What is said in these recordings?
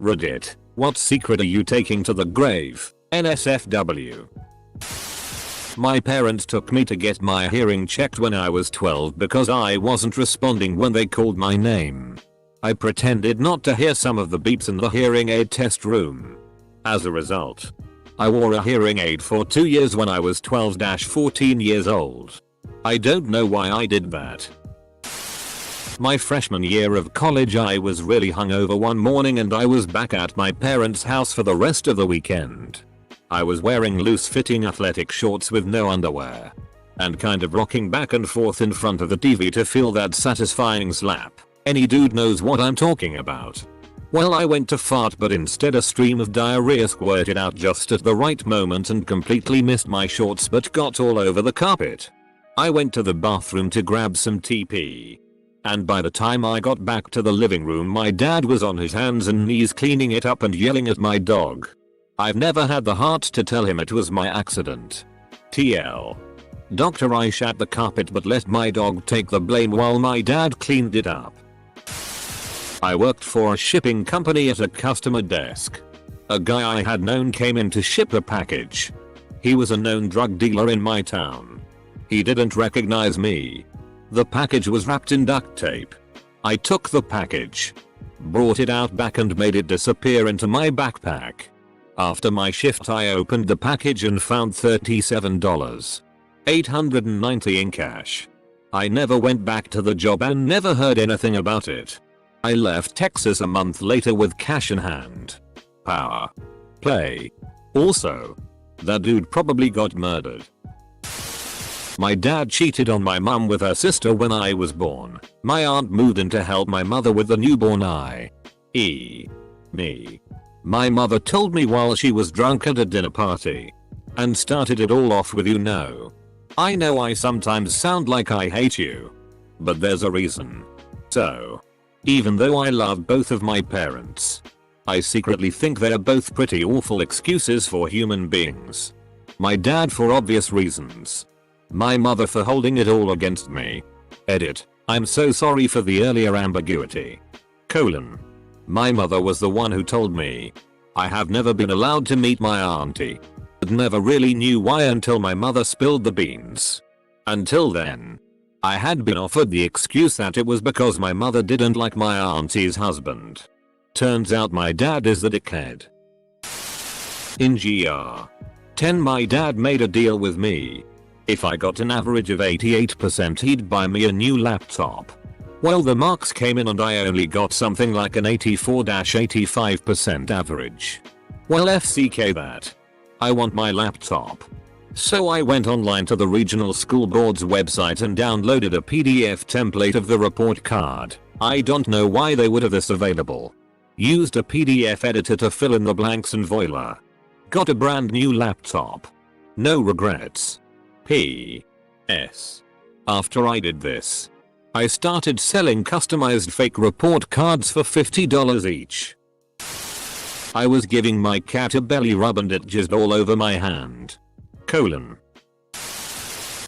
Reddit. What secret are you taking to the grave? NSFW. My parents took me to get my hearing checked when I was 12 because I wasn't responding when they called my name. I pretended not to hear some of the beeps in the hearing aid test room. As a result, I wore a hearing aid for 2 years when I was 12-14 years old. I don't know why I did that. My freshman year of college, I was really hungover one morning and I was back at my parents' house for the rest of the weekend. I was wearing loose-fitting athletic shorts with no underwear and kind of rocking back and forth in front of the TV to feel that satisfying slap. Any dude knows what I'm talking about. Well, I went to fart, but instead a stream of diarrhea squirted out just at the right moment and completely missed my shorts but got all over the carpet. I went to the bathroom to grab some TP. And by the time I got back to the living room, my dad was on his hands and knees cleaning it up and yelling at my dog. I've never had the heart to tell him it was my accident. TL. Doctor, I shat the carpet but let my dog take the blame while my dad cleaned it up. I worked for a shipping company at a customer desk. A guy I had known came in to ship a package. He was a known drug dealer in my town. He didn't recognize me. The package was wrapped in duct tape. I took the package, brought it out back and made it disappear into my backpack. After my shift, I opened the package and found $37.890 in cash. I never went back to the job and never heard anything about it. I left Texas a month later with cash in hand. Power play. Also, that dude probably got murdered. My dad cheated on my mum with her sister when I was born. My aunt moved in to help my mother with the newborn me. My mother told me while she was drunk at a dinner party. And started it all off with, I know I sometimes sound like I hate you, but there's a reason. So, even though I love both of my parents, I secretly think they're both pretty awful excuses for human beings. My dad for obvious reasons. My mother for holding it all against me. Edit. I'm so sorry for the earlier ambiguity. : My mother was the one who told me. I have never been allowed to meet my auntie. But never really knew why until my mother spilled the beans. Until then, I had been offered the excuse that it was because my mother didn't like my auntie's husband. Turns out my dad is the dickhead. In GR 10, my dad made a deal with me. If I got an average of 88%, he'd buy me a new laptop. Well, the marks came in and I only got something like an 84-85% average. Well, FCK that. I want my laptop. So I went online to the regional school board's website and downloaded a PDF template of the report card. I don't know why they would have this available. Used a PDF editor to fill in the blanks and voila. Got a brand new laptop. No regrets. P.S. After I did this, I started selling customized fake report cards for $50 each. I was giving my cat a belly rub and it jizzed all over my hand. :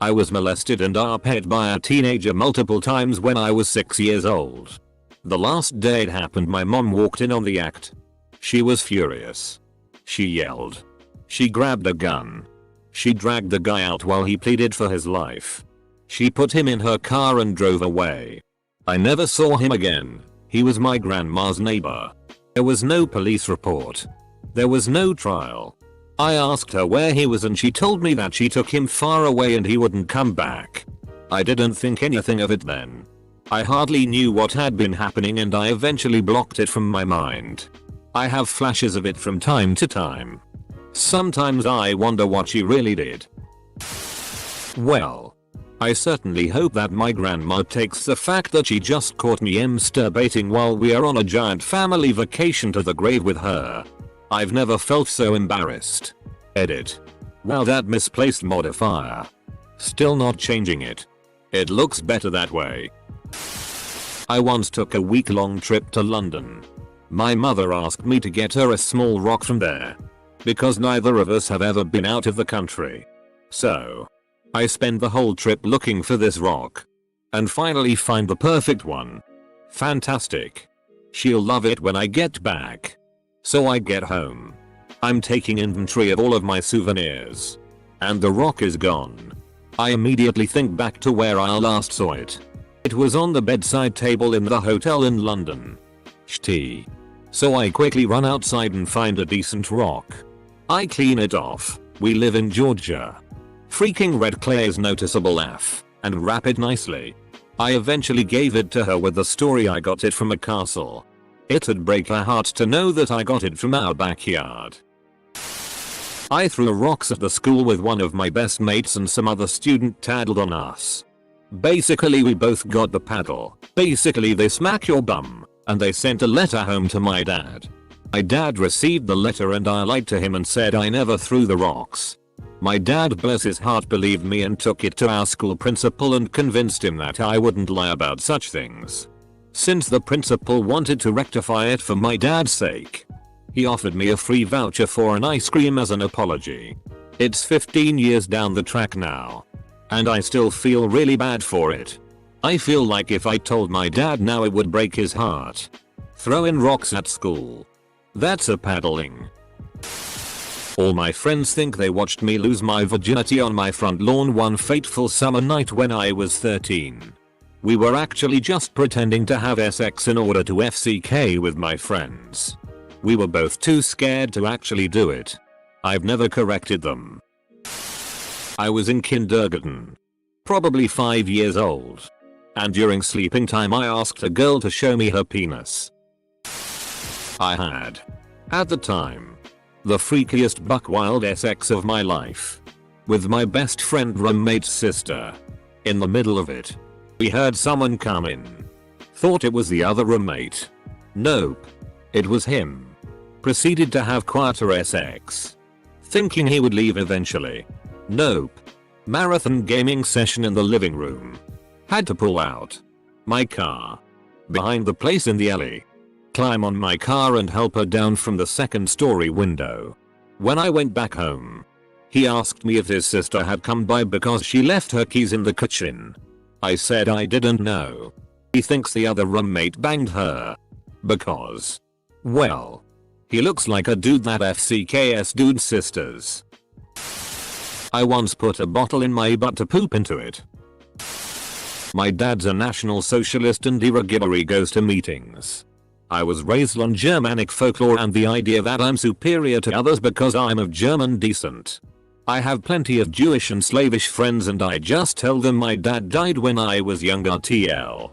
I was molested and arped by a teenager multiple times when I was 6 years old. The last day it happened, my mom walked in on the act. She was furious. She yelled. She grabbed a gun. She dragged the guy out while he pleaded for his life. She put him in her car and drove away. I never saw him again. He was my grandma's neighbor. There was no police report. There was no trial. I asked her where he was and she told me that she took him far away and he wouldn't come back. I didn't think anything of it then. I hardly knew what had been happening and I eventually blocked it from my mind. I have flashes of it from time to time. Sometimes I wonder what she really did. Well, I certainly hope that my grandma takes the fact that she just caught me masturbating while we are on a giant family vacation to the grave with her. I've never felt so embarrassed. Edit. Wow, that misplaced modifier. Still not changing it. It looks better that way. I once took a week-long trip to London. My mother asked me to get her a small rock from there, because neither of us have ever been out of the country. So, I spend the whole trip looking for this rock, and finally find the perfect one. Fantastic. She'll love it when I get back. So I get home. I'm taking inventory of all of my souvenirs. And the rock is gone. I immediately think back to where I last saw it. It was on the bedside table in the hotel in London. Shitty. So I quickly run outside and find a decent rock. I clean it off. We live in Georgia. Freaking red clay is noticeable AF, and wrap it nicely. I eventually gave it to her with the story I got it from a castle. It'd break her heart to know that I got it from our backyard. I threw rocks at the school with one of my best mates and some other student tattled on us. Basically we both got the paddle. Basically they smack your bum, and they sent a letter home to my dad. My dad received the letter and I lied to him and said I never threw the rocks. My dad, bless his heart, believed me and took it to our school principal and convinced him that I wouldn't lie about such things. Since the principal wanted to rectify it for my dad's sake, he offered me a free voucher for an ice cream as an apology. It's 15 years down the track now, and I still feel really bad for it. I feel like if I told my dad now it would break his heart. Throwing rocks at school. That's a paddling. All my friends think they watched me lose my virginity on my front lawn one fateful summer night when I was 13. We were actually just pretending to have sex in order to FCK with my friends. We were both too scared to actually do it. I've never corrected them. I was in kindergarten. Probably 5 years old. And during sleeping time I asked a girl to show me her penis. I had, at the time, the freakiest buck wild sex of my life. With my best friend roommate's sister. In the middle of it, we heard someone come in. Thought it was the other roommate. Nope. It was him. Proceeded to have quieter sex. Thinking he would leave eventually. Nope. Marathon gaming session in the living room. Had to pull out my car behind the place in the alley. Climb on my car and help her down from the second story window. When I went back home, he asked me if his sister had come by because she left her keys in the kitchen. I said I didn't know. He thinks the other roommate banged her. Because, well, he looks like a dude that FCKs dude's sisters. I once put a bottle in my butt to poop into it. My dad's a National Socialist and he regularly goes to meetings. I was raised on Germanic folklore and the idea that I'm superior to others because I'm of German descent. I have plenty of Jewish and slavish friends and I just tell them my dad died when I was younger TL.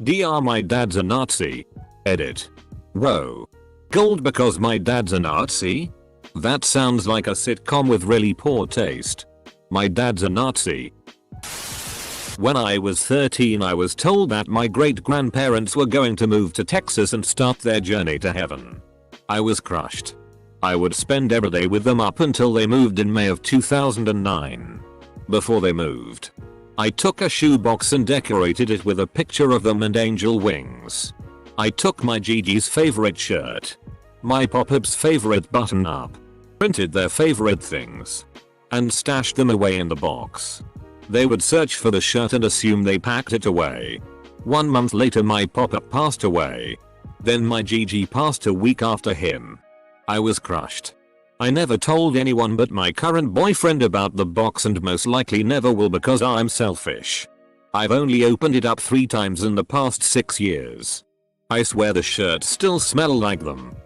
DR my dad's a Nazi. Edit. Whoa. Gold because my dad's a Nazi? That sounds like a sitcom with really poor taste. My dad's a Nazi. When I was 13 I was told that my great-grandparents were going to move to Texas and start their journey to heaven. I was crushed. I would spend every day with them up until they moved in May of 2009. Before they moved, I took a shoebox and decorated it with a picture of them and angel wings. I took my Gigi's favorite shirt, my Pop-Up's favorite button-up, printed their favorite things, and stashed them away in the box. They would search for the shirt and assume they packed it away. 1 month later my Pop-Up passed away. Then my Gigi passed a week after him. I was crushed. I never told anyone but my current boyfriend about the box and most likely never will because I'm selfish. I've only opened it up 3 times in the past 6 years. I swear the shirts still smell like them.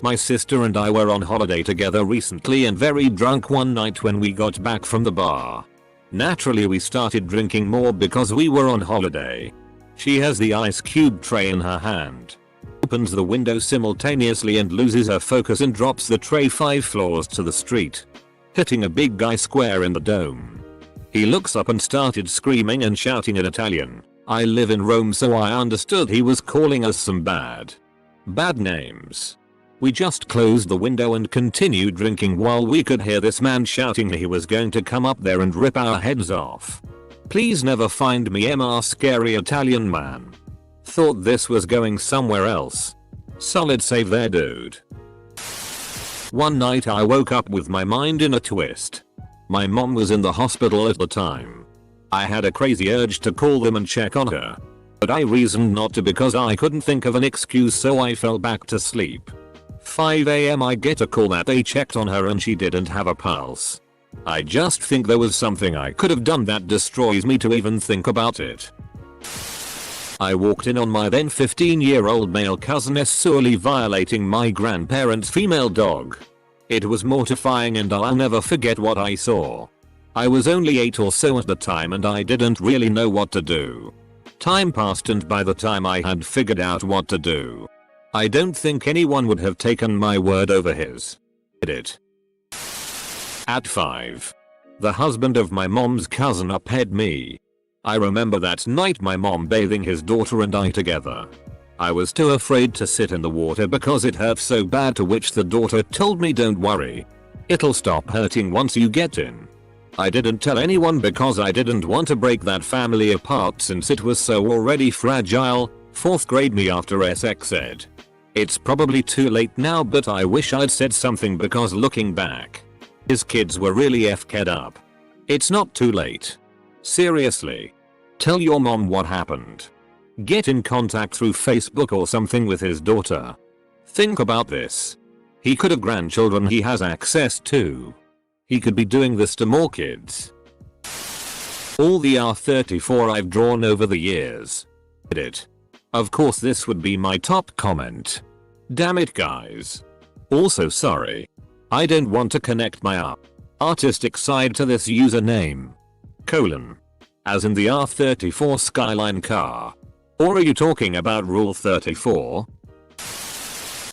My sister and I were on holiday together recently and very drunk one night when we got back from the bar. Naturally we started drinking more because we were on holiday. She has the ice cube tray in her hand. Opens the window simultaneously and loses her focus and drops the tray 5 floors to the street, hitting a big guy square in the dome. He looks up and started screaming and shouting in Italian. I live in Rome so I understood he was calling us some bad names. We just closed the window and continued drinking while we could hear this man shouting he was going to come up there and rip our heads off. Please never find me MR scary Italian man. Thought this was going somewhere else. Solid save there dude. One night I woke up with my mind in a twist. My mom was in the hospital at the time. I had a crazy urge to call them and check on her. But I reasoned not to because I couldn't think of an excuse so I fell back to sleep. 5 AM I get a call that they checked on her and she didn't have a pulse. I just think there was something I could have done that destroys me to even think about it. I walked in on my then 15-year-old male cousin sexually violating my grandparents' female dog. It was mortifying and I'll never forget what I saw. I was only 8 or so at the time and I didn't really know what to do. Time passed and by the time I had figured out what to do, I don't think anyone would have taken my word over his. Edit. At 5. The husband of my mom's cousin uphead me. I remember that night my mom bathing his daughter and I together. I was too afraid to sit in the water because it hurt so bad, to which the daughter told me, don't worry, it'll stop hurting once you get in. I didn't tell anyone because I didn't want to break that family apart since it was so already fragile. 4th grade me after sex ed. It's probably too late now, but I wish I'd said something because looking back, his kids were really f***ed up. It's not too late. Seriously. Tell your mom what happened. Get in contact through Facebook or something with his daughter. Think about this. He could have grandchildren he has access to. He could be doing this to more kids. All the R34 I've drawn over the years. Edit. Of course this would be my top comment. Damn it guys. Also sorry. I don't want to connect my artistic side to this username. As in the R34 Skyline car. Or are you talking about Rule 34?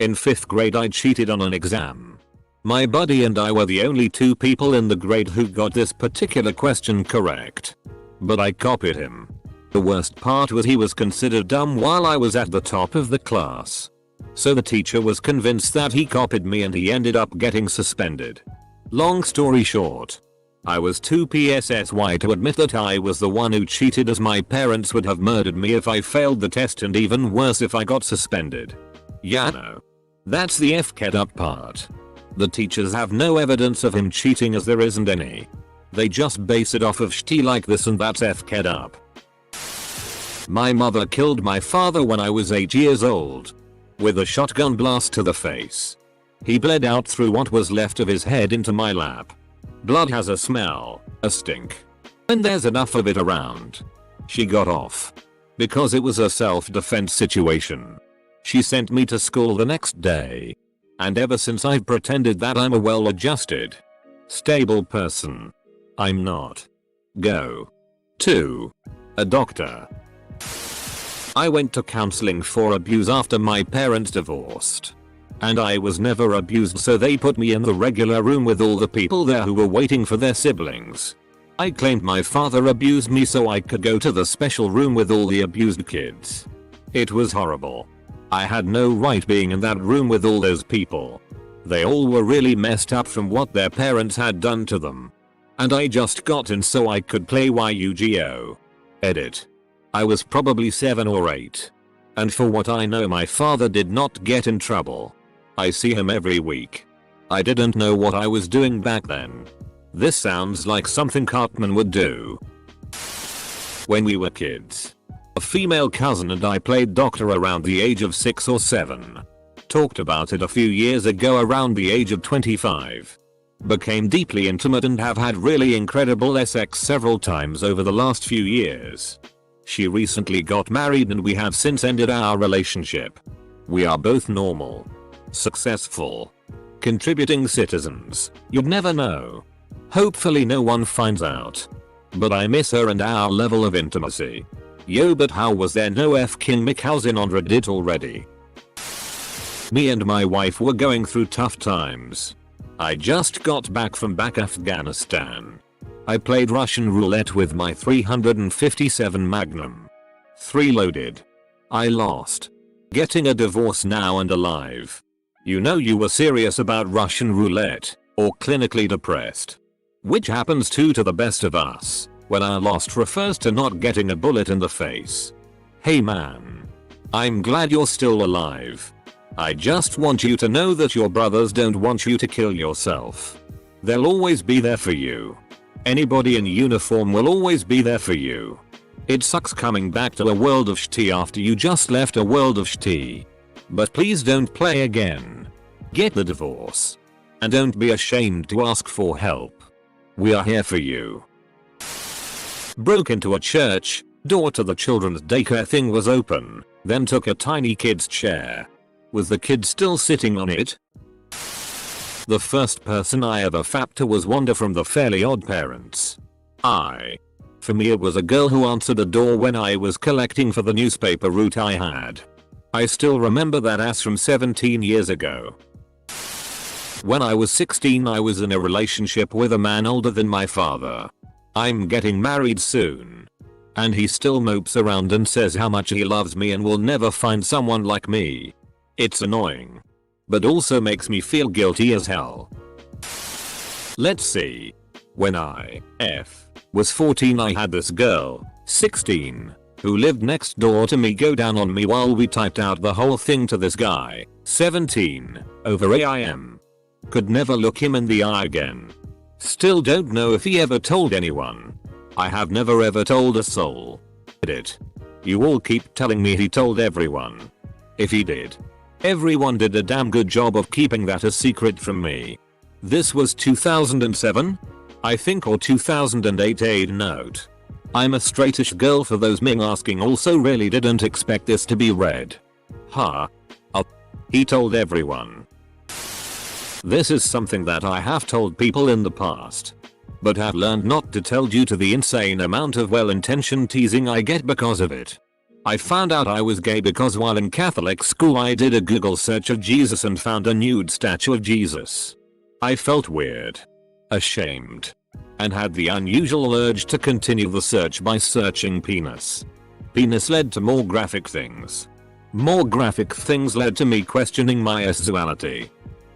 In 5th grade I cheated on an exam. My buddy and I were the only 2 people in the grade who got this particular question correct. But I copied him. The worst part was he was considered dumb while I was at the top of the class. So the teacher was convinced that he copied me and he ended up getting suspended. Long story short, I was too PSSY to admit that I was the one who cheated, as my parents would have murdered me if I failed the test, and even worse if I got suspended. Yeah, no. That's the f***ed up part. The teachers have no evidence of him cheating, as there isn't any. They just base it off of shti like this, and that's f***ed up. My mother killed my father when I was 8 years old. With a shotgun blast to the face. He bled out through what was left of his head into my lap. Blood has a smell, a stink. And there's enough of it around. She got off. Because it was a self-defense situation. She sent me to school the next day. And ever since I've pretended that I'm a well-adjusted, stable person. I'm not. Go to a doctor. I went to counseling for abuse after my parents divorced. And I was never abused, so they put me in the regular room with all the people there who were waiting for their siblings. I claimed my father abused me so I could go to the special room with all the abused kids. It was horrible. I had no right being in that room with all those people. They all were really messed up from what their parents had done to them. And I just got in so I could play Yu-Gi-Oh! Edit. I was probably 7 or 8. And for what I know, my father did not get in trouble. I see him every week. I didn't know what I was doing back then. This sounds like something Cartman would do. When we were kids, a female cousin and I played doctor around the age of 6 or 7. Talked about it a few years ago around the age of 25. Became deeply intimate and have had really incredible sex several times over the last few years. She recently got married and we have since ended our relationship. We are both normal, successful, contributing citizens. You'd never know. Hopefully no one finds out. But I miss her and our level of intimacy. Yo, but how was there no f***ing McHousin on Reddit already? Me and my wife were going through tough times. I just got back from Afghanistan. I played Russian roulette with my 357 Magnum. 3 loaded. I lost. Getting a divorce now and alive. You know you were serious about Russian roulette, or clinically depressed. Which happens to the best of us, when our lost refers to not getting a bullet in the face. Hey man. I'm glad you're still alive. I just want you to know that your brothers don't want you to kill yourself. They'll always be there for you. Anybody in uniform will always be there for you. It sucks coming back to a world of shti after you just left a world of shti. But please don't play again. Get the divorce. And don't be ashamed to ask for help. We are here for you. Broke into a church, door to the children's daycare thing was open, then took a tiny kid's chair. Was the kid still sitting on it? The first person I ever fapped to was Wanda from the Fairly Odd Parents. For me it was a girl who answered a door when I was collecting for the newspaper route I had. I still remember that ass from 17 years ago. When I was 16 I was in a relationship with a man older than my father. I'm getting married soon. And he still mopes around and says how much he loves me and will never find someone like me. It's annoying. But also makes me feel guilty as hell. Let's see. When I was 14 I had this girl, 16, who lived next door to me go down on me while we typed out the whole thing to this guy, 17, over AIM. Could never look him in the eye again. Still don't know if he ever told anyone. I have never ever told a soul. Edit. You all keep telling me he told everyone. If he did, everyone did a damn good job of keeping that a secret from me. This was 2007? I think, or 2008. Aid note. I'm a straightish girl for those men asking, also really didn't expect this to be read. He told everyone. This is something that I have told people in the past, but have learned not to tell due to the insane amount of well-intentioned teasing I get because of it. I found out I was gay because while in Catholic school I did a Google search of Jesus and found a nude statue of Jesus. I felt weird, ashamed, and had the unusual urge to continue the search by searching penis. Penis led to more graphic things. More graphic things led to me questioning my sexuality.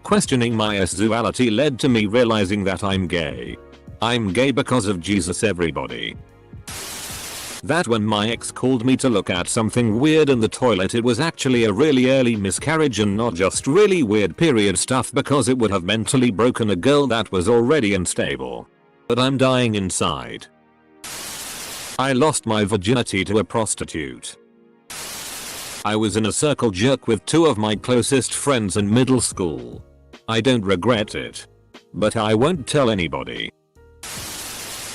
Questioning my sexuality led to me realizing that I'm gay. I'm gay because of Jesus, everybody. That when my ex called me to look at something weird in the toilet, it was actually a really early miscarriage and not just really weird period stuff, because it would have mentally broken a girl that was already unstable. But I'm dying inside. I lost my virginity to a prostitute. I was in a circle jerk with two of my closest friends in middle school. I don't regret it. But I won't tell anybody.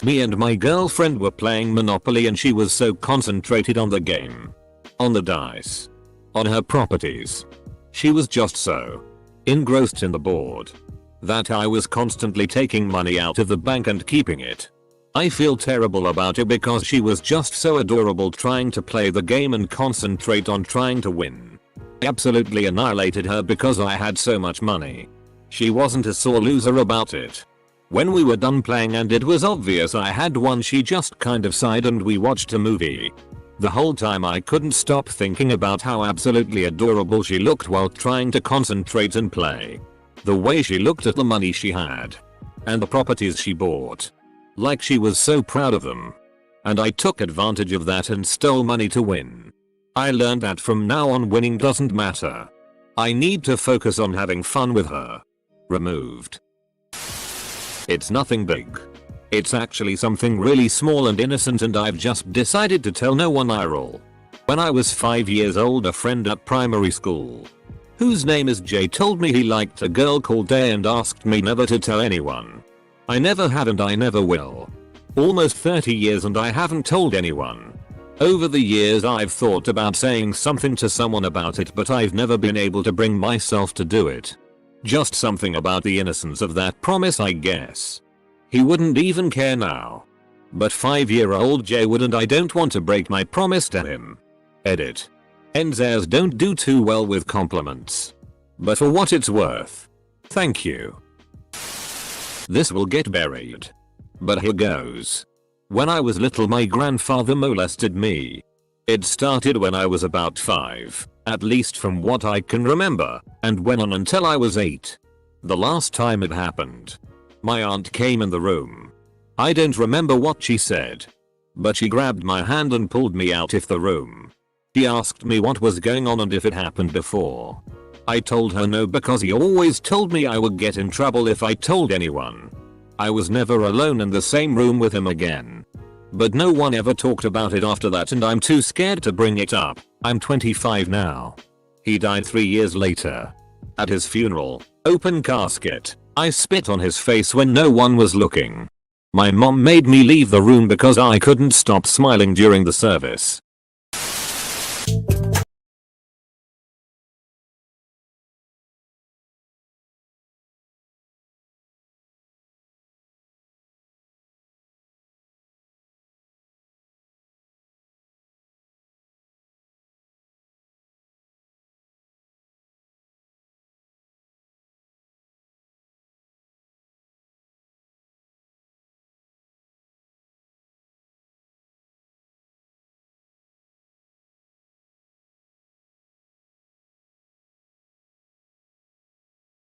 Me and my girlfriend were playing Monopoly and she was so concentrated on the game, on the dice, on her properties. She was just so engrossed in the board that I was constantly taking money out of the bank and keeping it. I feel terrible about it because she was just so adorable trying to play the game and concentrate on trying to win. I absolutely annihilated her because I had so much money. She wasn't a sore loser about it. When we were done playing and it was obvious I had won, she just kind of sighed and we watched a movie. The whole time I couldn't stop thinking about how absolutely adorable she looked while trying to concentrate and play. The way she looked at the money she had. And the properties she bought. Like she was so proud of them. And I took advantage of that and stole money to win. I learned that from now on winning doesn't matter. I need to focus on having fun with her. Removed. It's nothing big. It's actually something really small and innocent, and I've just decided to tell no one. IRL. When I was 5 years old, a friend at primary school, whose name is Jay, told me he liked a girl called Day and asked me never to tell anyone. I never have and I never will. Almost 30 years and I haven't told anyone. Over the years I've thought about saying something to someone about it, but I've never been able to bring myself to do it. Just something about the innocence of that promise, I guess. He wouldn't even care now. But 5-year-old Jay would, and I don't want to break my promise to him. Edit. Enzers don't do too well with compliments. But for what it's worth. Thank you. This will get buried. But here goes. When I was little, my grandfather molested me. It started when I was about 5, at least from what I can remember, and went on until I was 8. The last time it happened, my aunt came in the room. I don't remember what she said, but she grabbed my hand and pulled me out of the room. She asked me what was going on and if it happened before. I told her no, because he always told me I would get in trouble if I told anyone. I was never alone in the same room with him again. But no one ever talked about it after that, and I'm too scared to bring it up. I'm 25 now. He died 3 years later. At his funeral, open casket, I spit on his face when no one was looking. My mom made me leave the room because I couldn't stop smiling during the service.